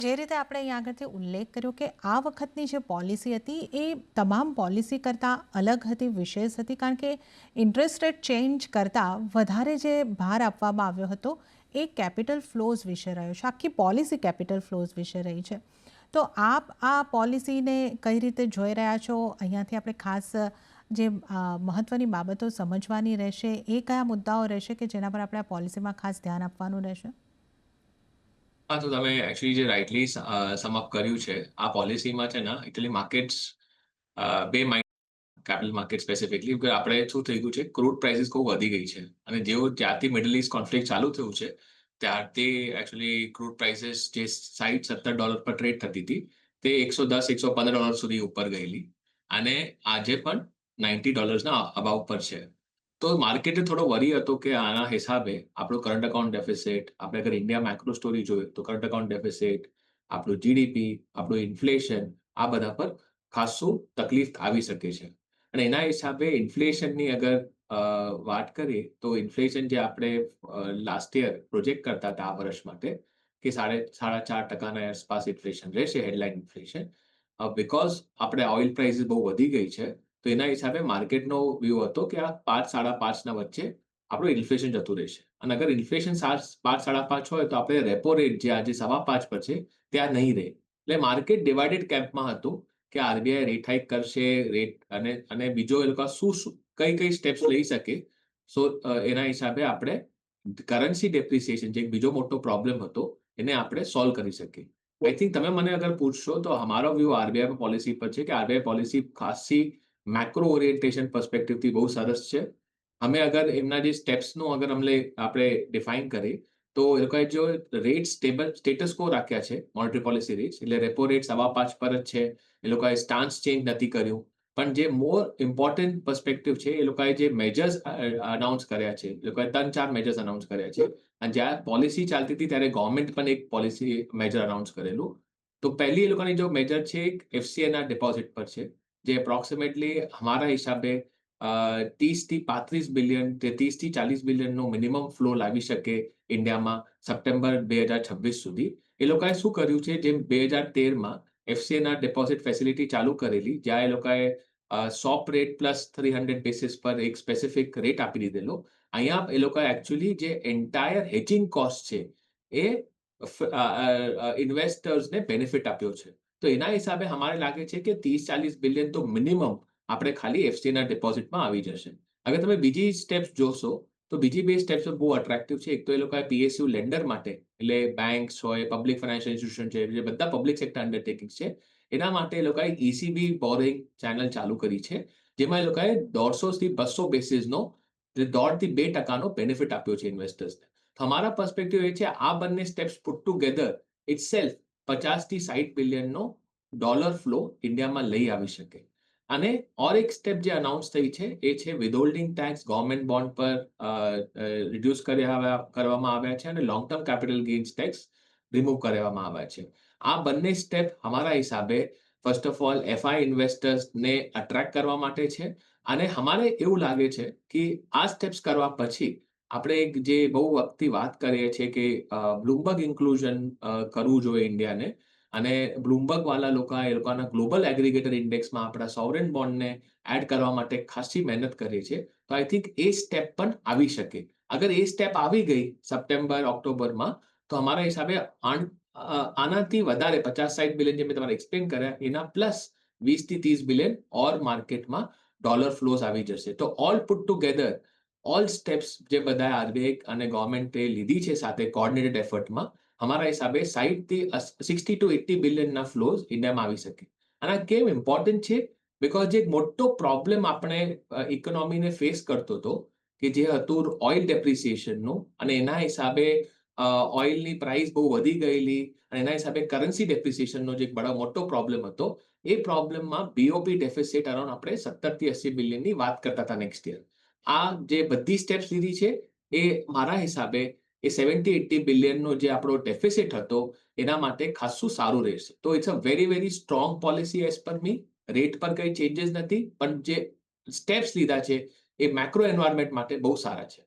જે રીતે આપણે અહીં આગળથી ઉલ્લેખ કર્યો કે આ વખતની જે પોલિસી હતી એ તમામ પોલિસી કરતાં અલગ હતી, વિશેષ હતી, કારણ કે ઇન્ટરેસ્ટ રેટ ચેન્જ કરતાં વધારે જે ભાર આપવામાં આવ્યો હતો એ કેપિટલ ફ્લોઝ વિશે રહ્યો છે. આખી પોલિસી કેપિટલ ફ્લોઝ વિશે રહી છે. તો આપ આ પોલિસીને કઈ રીતે જોઈ રહ્યા છો? અહીંયાથી આપણે ખાસ જે મહત્ત્વની બાબતો સમજવાની રહેશે એ કયા મુદ્દાઓ રહેશે કે જેના પર આપણે આ પોલિસીમાં ખાસ ધ્યાન આપવાનું રહેશે? હા, તો તમે એકચ્યુઅલી જે રાઇટલી સમ અપ કર્યું છે, આ પોલિસીમાં છે ને એકચ્યુઅલી માર્કેટ્સ બે કેપિટલ માર્કેટ સ્પેસિફિકલી કે આપણે શું થઈ ગયું છે, ક્રૂડ પ્રાઇસીસ બહુ વધી ગઈ છે અને જ્યારથી મિડલ ઈસ્ટ કોન્ફ્લિક્ટ ચાલુ થયું છે, ત્યારથી એકચ્યુઅલી ક્રૂડ પ્રાઇસીસ જે $60-70 પર ટ્રેડ થતી હતી, તે $110-115 સુધી ઉપર ગયેલી અને આજે પણ $90 અબાઉ પર છે. તો માર્કેટે થોડો વરી હતો કે આના હિસાબે આપણું કરંટ અકાઉન્ટ ડેફિસિટ, આપણે અગર ઇન્ડિયા મેક્રો સ્ટોરી જોઈએ તો કરંટ અકાઉન્ટ ડેફિસિટ, આપણું જીડીપી, આપણું ઇન્ફ્લેશન આ બધા પર ખાસ્સું તકલીફ આવી શકે છે. અને એના હિસાબે ઇન્ફ્લેશનની અગર વાત કરીએ તો ઇન્ફ્લેશન જે આપણે લાસ્ટ યર પ્રોજેક્ટ કરતા હતા આ વર્ષ માટે કે 4.5% આસપાસ ઇન્ફ્લેશન રહેશે, હેડલાઇન ઇન્ફ્લેશન. બિકોઝ આપણે ઓઇલ પ્રાઇસીસ બહુ વધી ગઈ છે, તો એના હિસાબે માર્કેટનો વ્યૂ હતો કે આ 5-5.5 વચ્ચે આપણું ઇન્ફ્લેશન જતું રહેશે. અને અગર ઇન્ફ્લેશન 5-5.5 હોય તો આપણે રેપો રેટ જે આજે 5.5 પર છે ત્યાં નહીં રહે. એટલે માર્કેટ ડિવાઇડેડ કેમ્પમાં હતું કે આરબીઆઈ રેટ હાઇક કરશે, અને બીજો એ લોકો કઈ સ્ટેપ્સ લઈ શકે. સો એના હિસાબે આપણે કરન્સી ડેપ્રિસિએશન જે એક બીજો મોટો પ્રોબ્લેમ હતો એને આપણે સોલ્વ કરી શકીએ. આઈ થિંક તમે મને અગર પૂછશો તો અમારો વ્યૂ આરબીઆઈ પોલિસી પર છે કે આરબીઆઈ પોલિસી ખાસી મેક્રો ઓરિએન્ટેશન પર્સપેક્ટિવથી બહુ સરસ છે. અમે અગર એમના જે સ્ટેપ્સનું અગર આપણે ડિફાઇન કરીએ તો એ લોકોએ જો રેટ સ્ટેટસ કો રાખ્યા છે, મોનેટરી પોલિસી રેટ્સ, એટલે રેપો રેટ 5.5 પર જ છે. એ લોકોએ સ્ટાન્સ ચેન્જ નથી કર્યું. પણ જે મોર ઇમ્પોર્ટન્ટ પર્સપેક્ટિવ છે, એ લોકોએ જે મેજર્સ અનાઉન્સ કર્યા છે, એ લોકોએ 3-4 મેજર્સ અનાઉન્સ કર્યા છે. અને જ્યારે પોલિસી ચાલતી હતી ત્યારે ગવર્મેન્ટ પણ એક પોલિસી મેજર અનાઉન્સ કરેલું. તો પહેલી એ લોકોની જો મેજર છે એક એફસીઆઈના ડિપોઝિટ પર છે, જે એપ્રોક્સિમેટલી અમારા હિસાબે 30-35 બિલિયન કે 30-40 બિલિયનનો મિનિમમ ફ્લો લાવી શકે ઇન્ડિયામાં સપ્ટેમ્બર 2026 સુધી. એ લોકોએ શું કર્યું છે, જેમ 2013માં એફસીઆઈના ડિપોઝિટ ફેસિલિટી ચાલુ કરેલી, જ્યાં એ લોકોએ સોપ રેટ પ્લસ 300 બેસિસ પર એક સ્પેસિફિક રેટ આપી દીધેલો. અહીંયા એ લોકોએ એકચ્યુઅલી જે એન્ટાયર હેજિંગ કોસ્ટ છે એ ઇન્વેસ્ટર્સને બેનિફિટ આપ્યો છે. તો એના હિસાબે અમારે લાગે છે કે 30-40 બિલિયન તો મિનિમમ આપણે ખાલી એફસીના ડિપોઝિટમાં આવી જશે. અગર તમે બીજી સ્ટેપ્સ જોશો તો બીજી બે સ્ટેપ્સ બહુ અટ્રેક્ટિવ છે. એક તો એ લોકોએ પીએસયુ લેન્ડર માટે, એટલે બેંક્સ હોય, પબ્લિક ફાઇનાન્શિયલ ઇન્સ્ટિટ્યુશન છે, જે બધા પબ્લિક સેક્ટર અન્ડરટેકિંગ છે, એના માટે એ લોકોએ ઈસીબી બોરિંગ ચેનલ ચાલુ કરી છે, જેમાં એ લોકોએ 150-200 બેસિસનો 1.5-2% બેનિફિટ આપ્યો છે ઇન્વેસ્ટર્સને. તો અમારા પર્સપેક્ટિવ એ છે આ બંને સ્ટેપ્સ પુટ ટુગેધર ઇટસેલ્ફ 50-60 બિલિયનનો ડોલર ફ્લો ઇન્ડિયામાં લઈ આવી શકે. અને એક સ્ટેપ જે અનાઉન્સ થઈ છે એ છે વિથહોલ્ડિંગ ટેક્સ ગવર્મેન્ટ બોન્ડ પર રિડ્યુસ કરવામાં આવ્યા છે અને long term capital gains tax remove કરવામાં આવ્યા છે. આ બંને સ્ટેપ અમારા હિસાબે ફર્સ્ટ ઓફ ઓલ એફઆઈ ઇન્વેસ્ટર્સને અટ્રેક્ટ કરવા માટે છે. અને અમારે એવું લાગે છે કે આ સ્ટેપ્સ કરવા પછી આપણે જે બહુ વખતથી વાત કરીએ છીએ કે બ્લુમબર્ગ ઇન્ક્લુઝન કરવું જોઈએ ઇન્ડિયાને, અને બ્લુમબર્ગ વાળા એ લોકોના ગ્લોબલ એગ્રીગેટર ઇન્ડેક્સમાં આપણા સોવરેન બોન્ડને એડ કરવા માટે ખાસી મહેનત કરીએ છીએ. તો આઈ થિંક એ સ્ટેપ પણ આવી શકે. અગર એ સ્ટેપ આવી ગઈ સપ્ટેમ્બર ઓક્ટોબરમાં, તો અમારા હિસાબે આનાથી વધારે 50-60 બિલિયન જે મેં તમારે એક્સપ્લેન કર્યા એના પ્લસ 20-30 બિલિયન ઓર માર્કેટમાં ડોલર ફ્લોઝ આવી જશે. તો all put together all steps જે બધા આરબીઆઈ અને ગવર્મેન્ટે લીધી છે સાથે કોઓર્ડિનેટેડ એફર્ટમાં, અમારા હિસાબે 60-80 બિલિયનના ફ્લોઝ ઇન્ડિયામાં આવી શકે. અને આ કેમ ઇમ્પોર્ટન્ટ છે? બિકોઝ જે એક મોટો પ્રોબ્લેમ આપણે ઇકોનોમીને ફેસ કરતો હતો કે જે હતું ઓઇલ ડેપ્રિસિએશનનું, અને એના હિસાબે ઓઇલની પ્રાઇસ બહુ વધી ગયેલી, અને એના હિસાબે કરન્સી ડેપ્રિસિએશનનો જે એક બડો મોટો પ્રોબ્લેમ હતો, એ પ્રોબ્લેમમાં બીઓપી ડેફિસિટ અરાઉન્ડ આપણે 70-80 બિલિયનની વાત કરતા હતા નેક્સ્ટ યર. આ જે બધી સ્ટેપ્સ લીધી છે એ મારા હિસાબે એ 70-80 બિલિયનનો જે આપણો ડેફિસિટ હતો એના માટે ખાસું સારું રહેશે. તો it's a very strong policy as per me. Rate પર કઈ ચેન્જીસ નથી, પણ જે સ્ટેપ્સ લીધા છે એ મેક્રો એન્વાયરમેન્ટ માટે બહુ સારા છે.